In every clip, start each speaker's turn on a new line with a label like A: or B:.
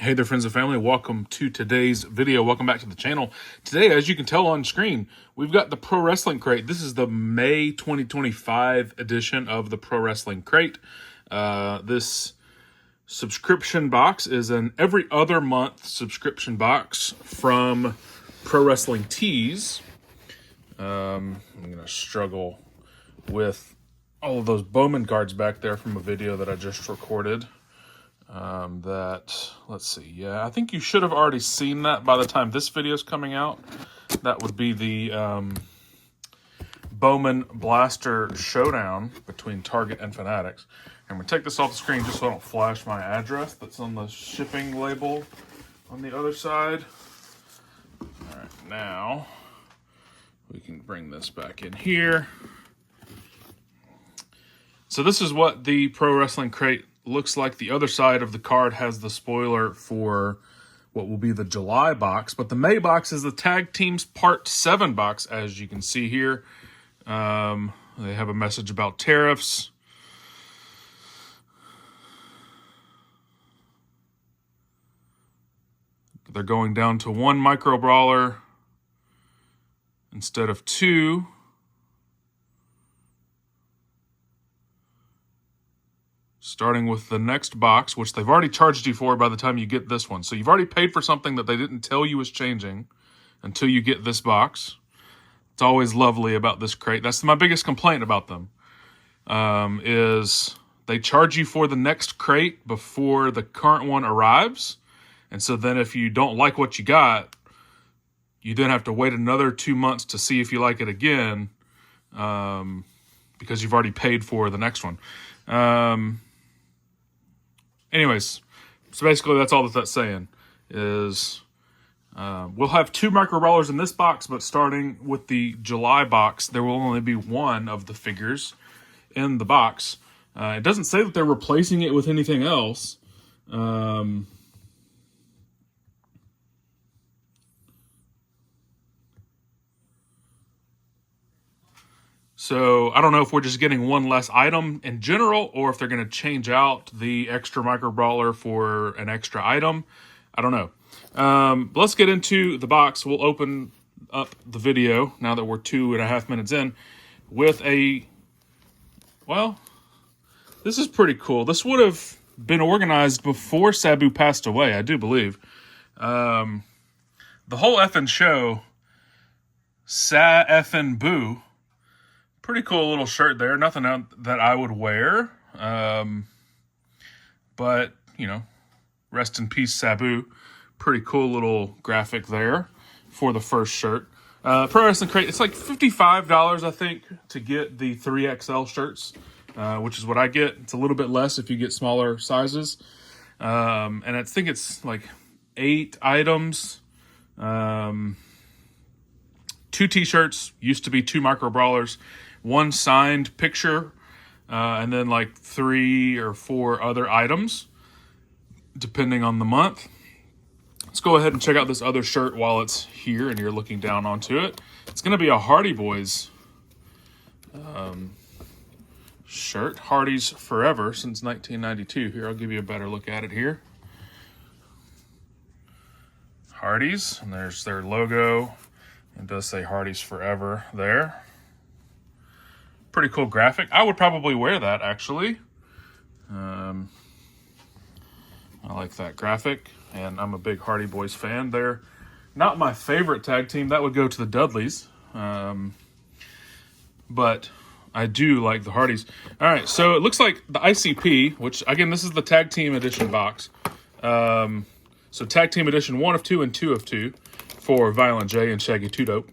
A: Hey there, friends and family. Welcome to today's video. Welcome back to the channel. Today, as you can tell on screen, we've got the Pro Wrestling Crate. This is the May 2025 edition of the Pro Wrestling Crate. This subscription box is an every other month subscription box from Pro Wrestling Tees. I'm going to struggle with all of those Bowman cards back there from a video that I just recorded. Let's see. Yeah, I think you should have already seen that by the time this video is coming out. That would be the Bowman Blaster Showdown between Target and Fanatics. I'm going to take this off the screen just so I don't flash my address that's on the shipping label on the other side. All right, now we can bring this back in here. So this is what the Pro Wrestling Crate looks like. The other side of the card has the spoiler for what will be the July box, but the May box is the Tag Teams Part 7 box, as you can see here. They have a message about tariffs. They're going down to 1 micro brawler instead of 2. Starting with the next box, which they've already charged you for by the time you get this one. So you've already paid for something that they didn't tell you was changing until you get this box. It's always lovely about this crate. That's my biggest complaint about them, is they charge you for the next crate before the current one arrives. And so then if you don't like what you got, you then have to wait another 2 months to see if you like it again, because you've already paid for the next one. Anyways, so basically that's all that's saying is we'll have 2 micro brawlers in this box, but starting with the July box, there will only be 1 of the figures in the box. It doesn't say that they're replacing it with anything else. So I don't know if we're just getting 1 less item in general, or if they're going to change out the extra micro brawler for an extra item. I don't know. Let's get into the box. We'll open up the video now that we're 2.5 minutes in with well, this is pretty cool. This would have been organized before Sabu passed away, I do believe. The whole effing show, Sa effing Boo. Pretty cool little shirt there. Nothing that I would wear. But, you know, rest in peace, Sabu. Pretty cool little graphic there for the first shirt. Pro Wrestling Crate, it's like $55, I think, to get the 3XL shirts, which is what I get. It's a little bit less if you get smaller sizes. And I think it's like 8 items. 2 t-shirts, used to be 2 micro brawlers. 1 signed picture, and then like 3 or 4 other items, depending on the month. Let's go ahead and check out this other shirt while it's here and you're looking down onto it. It's going to be a Hardy Boys shirt. Hardy's forever since 1992. Here, I'll give you a better look at it here. Hardy's, and there's their logo. It does say Hardy's forever there. Pretty cool graphic. I would probably wear that, actually. I like that graphic, and I'm a big Hardy Boys fan. They're not my favorite tag team. That would go to the Dudleys. But I do like the Hardys. All right, so it looks like the ICP, which, again, this is the Tag Team Edition box. So Tag Team Edition 1 of 2 and 2 of 2 for Violent J and Shaggy 2 Dope.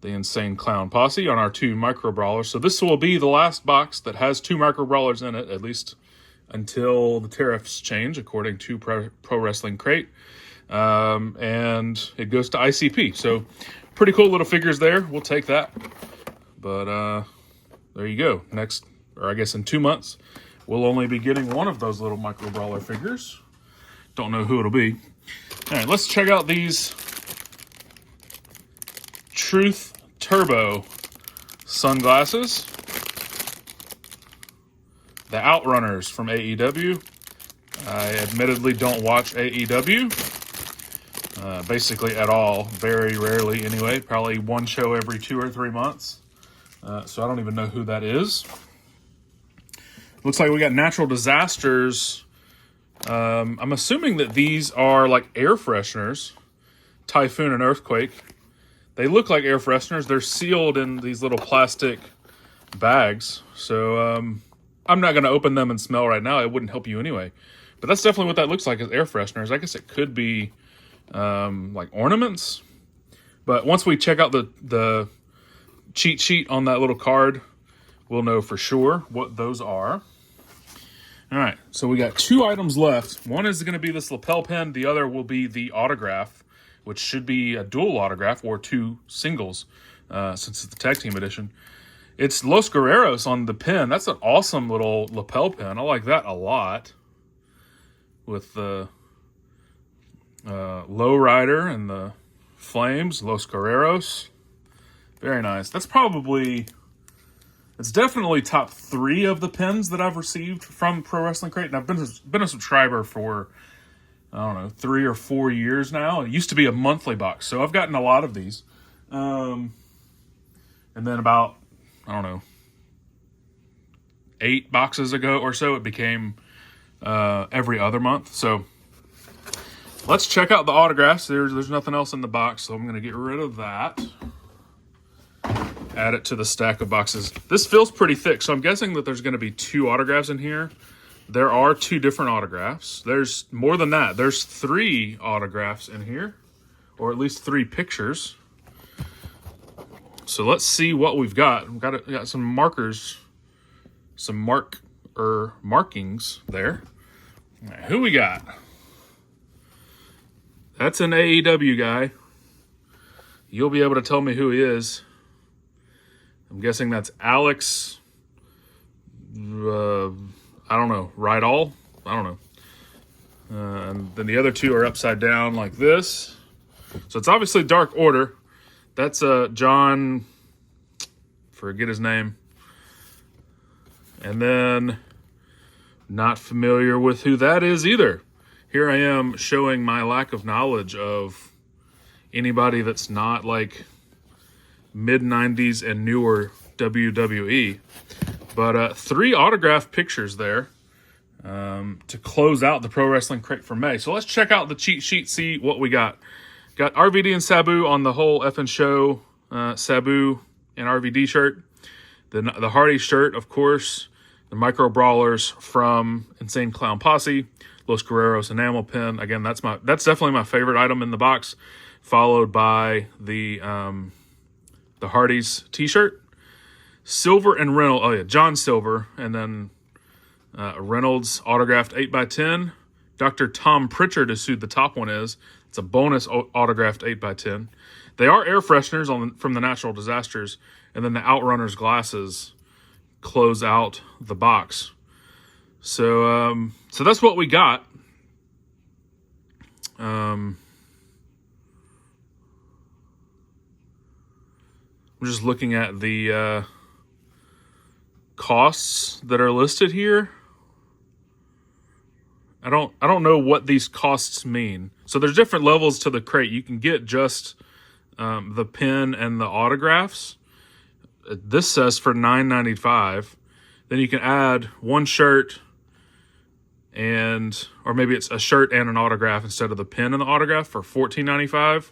A: The Insane Clown Posse on our 2 micro brawlers. So this will be the last box that has 2 micro brawlers in it, at least until the tariffs change, according to Pro Wrestling Crate. And it goes to ICP. So pretty cool little figures there. We'll take that. But there you go. Next, or I guess in 2 months, we'll only be getting 1 of those little micro brawler figures. Don't know who it'll be. All right, let's check out these Truth Turbo sunglasses. The Outrunners from AEW. I admittedly don't watch AEW, basically at all, very rarely anyway, probably one show every 2 or 3 months. So I don't even know who that is. Looks like we got natural disasters. I'm assuming that these are like air fresheners, typhoon and earthquake. They look like air fresheners. They're sealed in these little plastic bags. So I'm not going to open them and smell right now. It wouldn't help you anyway. But that's definitely what that looks like, is air fresheners. I guess it could be like ornaments. But once we check out the cheat sheet on that little card, we'll know for sure what those are. All right, so we got 2 items left. One is going to be this lapel pin. The other will be the autograph, which should be a dual autograph or 2 singles, since it's the tag team edition. It's Los Guerreros on the pin. That's an awesome little lapel pin. I like that a lot. With the Low Rider and the Flames, Los Guerreros. Very nice. That's probably... It's definitely top 3 of the pins that I've received from Pro Wrestling Crate. And I've been a subscriber for, I don't know, 3 or 4 years now. It used to be a monthly box, so I've gotten a lot of these. And then about, I don't know, 8 boxes ago or so, it became every other month. So let's check out the autographs. There's nothing else in the box, so I'm going to get rid of that. Add it to the stack of boxes. This feels pretty thick, so I'm guessing that there's going to be 2 autographs in here. There are 2 different autographs. There's more than that. There's 3 autographs in here, or at least 3 pictures. So let's see what we've got. We've got some markers, some markings there. All right, who we got? That's an AEW guy. You'll be able to tell me who he is. I'm guessing that's Alex, I don't know, Rydall? I don't know. And then the other 2 are upside down like this. So it's obviously Dark Order. That's John, forget his name. And then, not familiar with who that is either. Here I am showing my lack of knowledge of anybody that's not like mid-90s and newer WWE. But 3 autographed pictures there to close out the Pro Wrestling Crate for May. So let's check out the cheat sheet, see what we got. Got RVD and Sabu on the whole effing show. Sabu and RVD shirt. The Hardy shirt, of course. The Micro Brawlers from Insane Clown Posse. Los Guerreros enamel pin. Again, that's definitely my favorite item in the box. Followed by the Hardy's t-shirt. Silver and Reynolds. Oh yeah, John Silver. And then Reynolds autographed 8x10. Dr. Tom Pritchard is who the top one is. It's a bonus autographed 8x10. They are air fresheners from the Natural Disasters. And then the Outrunners glasses close out the box. So that's what we got. I'm just looking at the costs that are listed here. I don't know what these costs mean. So there's different levels to the crate. You can get just the pin and the autographs. This says for $9.95. Then you can add 1 shirt or maybe it's a shirt and an autograph instead of the pin and the autograph for $14.95.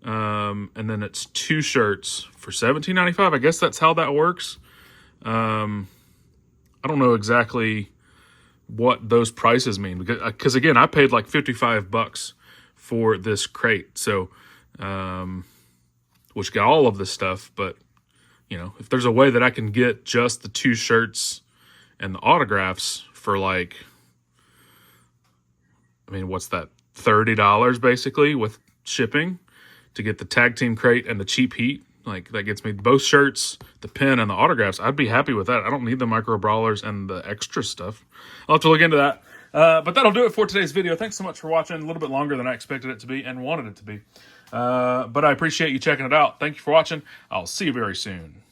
A: And then it's 2 shirts for $17.95. I guess that's how that works. I don't know exactly what those prices mean because again, I paid like $55 for this crate. So, which got all of this stuff, but you know, if there's a way that I can get just the 2 shirts and the autographs for like, I mean, what's that? $30 basically with shipping to get the tag team crate and the cheap heat. Like that gets me both shirts, the pin and the autographs. I'd be happy with that. I don't need the Micro Brawlers and the extra stuff. I'll have to look into that. But that'll do it for today's video. Thanks so much for watching. A little bit longer than I expected it to be and wanted it to be. But I appreciate you checking it out. Thank you for watching. I'll see you very soon.